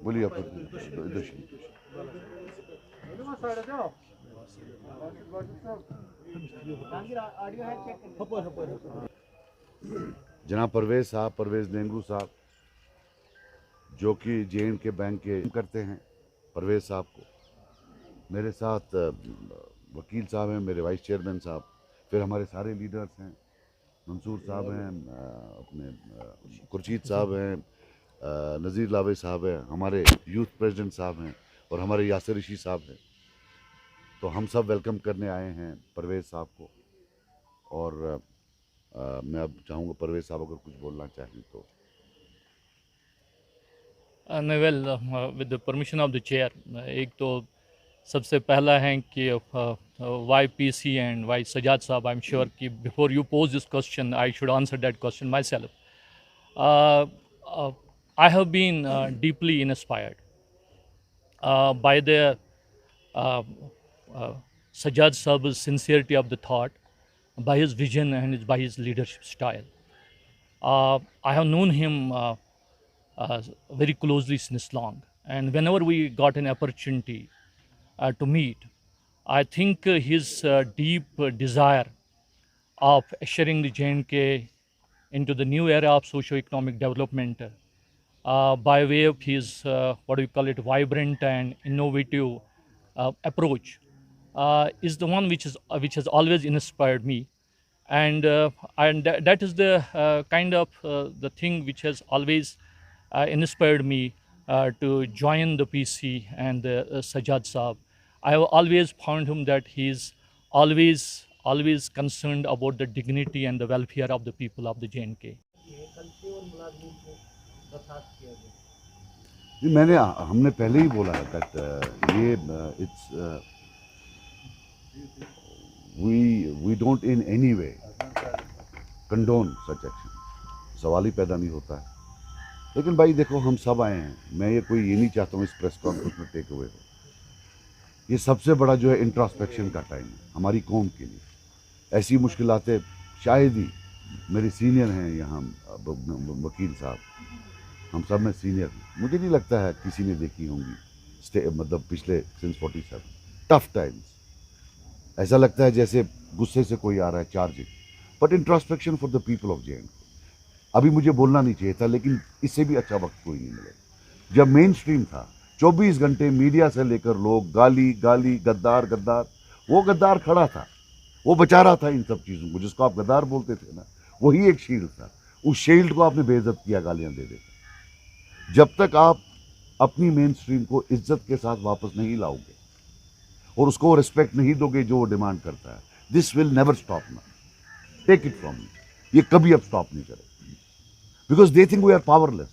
बोलिए आप इधर से। जनाब परवेज़ नेंगू साहब जो कि जे.एंड.के बैंक के करते हैं, परवेज़ साहब को मेरे साथ वकील साहब हैं, मेरे वाइस चेयरमैन साहब, फिर हमारे सारे लीडर्स हैं, मंसूर साहब हैं, अपने खुर्शीद साहब हैं, नज़ीर लावे साहब हैं, हमारे यूथ प्रेसिडेंट साहब हैं और हमारे यासिर ऋषि साहब हैं। तो हम सब वेलकम करने आए हैं परवेज़ साहब को। और मैं अब चाहूँगा परवेज़ साहब अगर कुछ बोलना चाहें तो। With the permission of the chair, एक तो सबसे पहला है कि Y PC and Y Sajad sahib, I am sure कि before you pose this question I should answer that question myself. I have been deeply inspired by the Sajjad Saab's sincerity of the thought, by his vision and by his leadership style. I have known him very closely since long, and whenever we got an opportunity to meet, I think his deep desire of ushering the JNK into the new era of socio-economic development by way of his what do you call it, vibrant and innovative approach is the one which has always inspired me, and that is the kind of the thing which has always inspired me to join the PC and the Sajjad Saab. I have always found him that he is always concerned about the dignity and the welfare of the people of the JNK. हमने पहले ही बोला है that ये it's we don't in any way condone such action. सवाल ही पैदा नहीं होता है। लेकिन भाई देखो, हम सब आए हैं, मैं ये नहीं चाहता हूँ इस प्रेस कॉन्फ्रेंस में टेक अवे हो। ये सबसे बड़ा जो है इंट्रोस्पेक्शन का टाइम है हमारी कौम के लिए। ऐसी मुश्किलातें शायद ही मेरे सीनियर हैं यहाँ वकील साहब, हम सब में सीनियर हैं, मुझे नहीं लगता है किसी ने देखी होंगी मतलब पिछले सिंस 47 टफ टाइम्स। ऐसा लगता है जैसे गुस्से से कोई आ रहा है charging, but introspection for the people of J and. अभी मुझे बोलना नहीं चाहिए था, लेकिन इससे भी अच्छा वक्त कोई नहीं मिलेगा। जब मेन स्ट्रीम था 24 घंटे मीडिया से लेकर लोग गाली गाली गद्दार गद्दार, वो गद्दार खड़ा था, वो बचा रहा था इन सब चीज़ों को। जिसको आप गद्दार बोलते थे ना, वही एक शील्ड था। उस शील्ड को आपने बेइज्जत किया गालियां दे देकर। जब तक आप अपनी मेन स्ट्रीम को इज्जत के साथ वापस नहीं लाओगे और उसको रिस्पेक्ट नहीं दोगे जो वो डिमांड करता है, दिस विल नेवर स्टॉप ना, टेक इट फ्रॉम मी, ये कभी अब स्टॉप नहीं करेगा। Because they think we are powerless.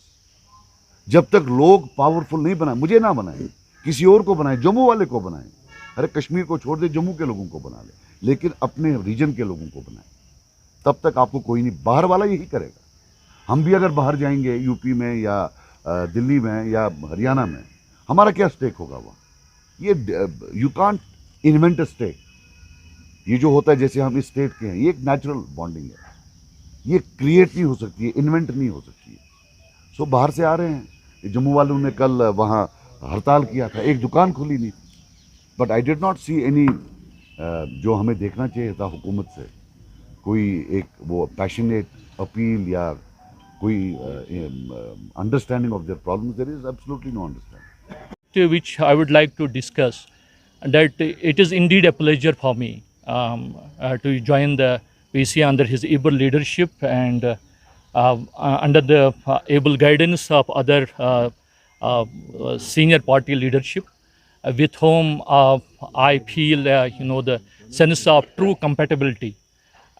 जब तक लोग पावरफुल नहीं बनाए, मुझे ना बनाए, किसी और को बनाए, जम्मू वाले को बनाए, अरे कश्मीर को छोड़ दे, जम्मू के लोगों को बना ले, लेकिन अपने रीजन के लोगों को बनाए, तब तक आपको कोई नहीं, बाहर वाला यही करेगा। हम भी अगर बाहर जाएंगे यूपी में या दिल्ली में या हरियाणा में, हमारा क्या स्टेक होगा वहाँ? ये you can't invent a state. ये जो होता है जैसे हम इस स्टेट के हैं, ये एक नेचुरल बॉन्डिंग है, ये क्रिएट नहीं हो सकती है, इन्वेंट नहीं हो सकती है। सो बाहर से आ रहे हैं। जम्मू वालों ने कल वहाँ हड़ताल किया था, एक दुकान खुली नहीं थी, but I did not see any जो हमें देखना चाहिए था हुकूमत से, कोई एक वो पैशनेट अपील या कोई understanding of their problems. There is absolutely no understanding. Which I would like to discuss, that it is indeed a pleasure for me to join the PC under his able leadership and under the able guidance of other senior party leadership with whom I feel the sense of true compatibility.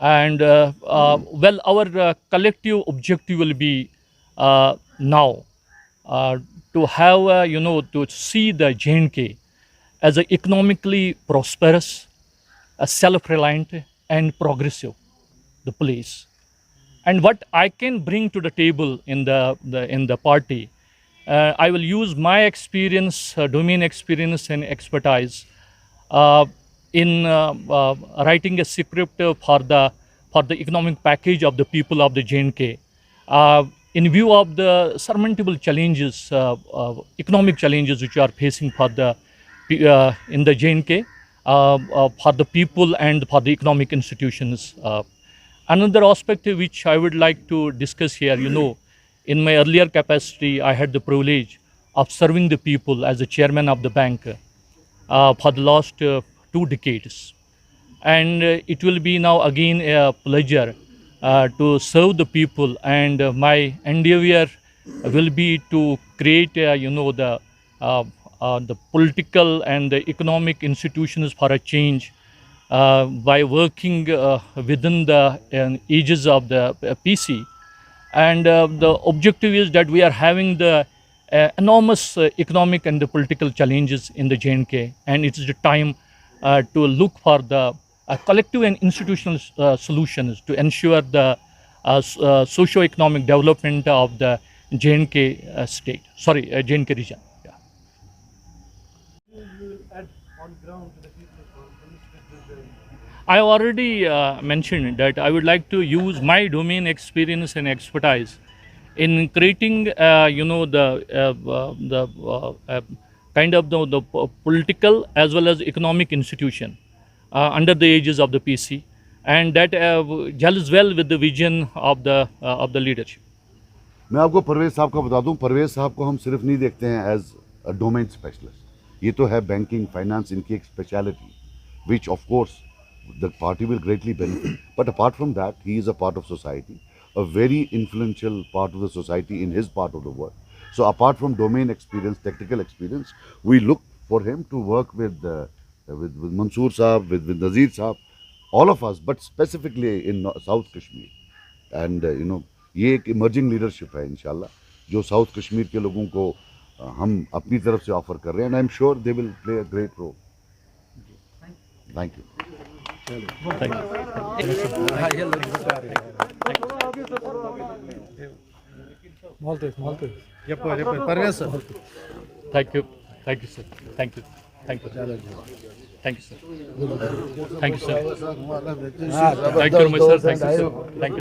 And well, our collective objective will be now to have to see the JNK as an economically prosperous, self-reliant and progressive the place. And what I can bring to the table in the party, I will use my experience, domain experience and expertise in writing a script for the economic package of the people of the JNK, in view of the surmountable challenges, economic challenges which are facing for the in the JNK, for the people and for the economic institutions. Another aspect which I would like to discuss here, in my earlier capacity, I had the privilege of serving the people as the chairman of the bank for the last 2 decades. And it will be now again a pleasure to serve the people, and my endeavor will be to create the political and the economic institutions for a change by working within the ages of the PC. And the objective is that we are having the enormous economic and the political challenges in the JNK, and it is the time to look for the collective and institutional solutions to ensure the socio-economic development of the JNK state, JNK region. Yeah. I already mentioned that I would like to use my domain experience and expertise in creating, the kind of the political as well as economic institution under the aegis of the PC, and that gels well with the vision of the leadership. मैं आपको परवेज साहब का बता दूं, परवेज साहब को हम सिर्फ नहीं देखते हैं एज अ डोमेन स्पेशलिस्ट, ये तो है बैंकिंग फाइनेंस इनकी एक speciality, which of course the party will greatly benefit, but apart from that he is a part of society, a very influential part of the society in his part of the world. So apart from domain experience, technical experience, we look for him to work with Mansoor Saab, with Nazir Saab, all of us, but specifically in South Kashmir. And ये एक emerging leadership है इंशाल्लाह, जो South Kashmir के लोगों को हम अपनी तरफ से ऑफर कर रहे हैं, and I'm sure they will play a great role. Thank you. Thank you. Parvez sir, Thank you, sir. Thank you, thank you, sir. Thank you, sir. Thank you, sir. Thank you very much, sir. Thank you, sir. Thank you.